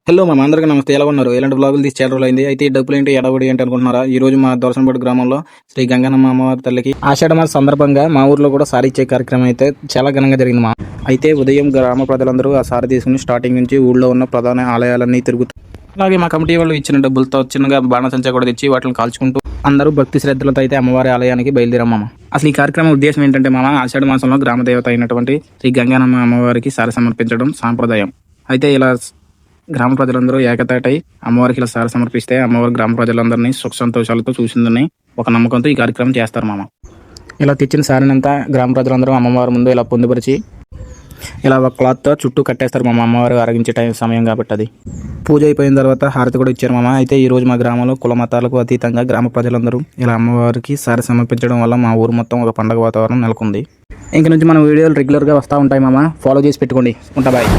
Hello మా అందరికీ నమస్తే. ఎలా ఉన్నారు? ఇలాంటి బ్లాగులు తీసి చాలా రోజులు అయింది. అయితే ఈ డబ్బులు ఏంటి ఎడబడి ఏంటి అనుకుంటున్నారా? ఈ రోజు మా దొరసనపేట గ్రామంలో శ్రీ గంగనమ్మ అమ్మవారి తల్లికి ఆషాఢ మాస సందర్భంగా మా ఊర్లో కూడా సారీ ఇచ్చే కార్యక్రమం అయితే చాలా ఘనంగా జరిగింది. అయితే ఉదయం గ్రామ ప్రజలందరూ ఆ సారీ తీసుకుని స్టార్టింగ్ నుంచి ఊళ్ళో ఉన్న ప్రధాన ఆలయాలన్నీ తిరుగుతూ, అలాగే మా కమిటీ వాళ్ళు ఇచ్చిన డబ్బులతో చిన్నగా బాణసంచా కూడా తెచ్చి వాటిని కాల్చుకుంటూ అందరూ భక్తి శ్రద్ధలతో అయితే అమ్మవారి ఆలయానికి బయలుదేరాం. అసలు ఈ కార్యక్రమం ఉద్దేశం ఏంటంటే ఆషాఢ మాసంలో గ్రామ దేవత అయినటువంటి శ్రీ గంగనమ్మ అమ్మవారికి సారి సమర్పించడం సాంప్రదాయం. అయితే ఇలా గ్రామ ప్రజలందరూ ఏకతాటై అమ్మవారికి ఇలా సారి సమర్పిస్తే అమ్మవారి గ్రామ ప్రజలందరినీ సుఖ సంతోషాలతో చూసిందని ఒక నమ్మకంతో ఈ కార్యక్రమం చేస్తారు. ఇలా తెచ్చిన సారినంతా గ్రామ ప్రజలందరూ అమ్మవారి ముందు ఇలా పొందుపరిచి ఇలా ఒక క్లాత్తో చుట్టూ కట్టేస్తారు. అమ్మవారు అరగించే సమయం కాబట్టి అది పూజ అయిపోయిన తర్వాత హారతి కూడా ఇచ్చారు. అయితే ఈ రోజు మా గ్రామంలో కుల మతాలకు అతీతంగా గ్రామ ప్రజలందరూ ఇలా అమ్మవారికి సారి సమర్పించడం వల్ల మా ఊరు మొత్తం ఒక పండుగ వాతావరణం నెలకొంది. ఇంక నుంచి మన వీడియోలు రెగ్యులర్గా వస్తూ ఉంటాయి. ఫాలో చేసి పెట్టుకోండి. ఉంటా బాయ్.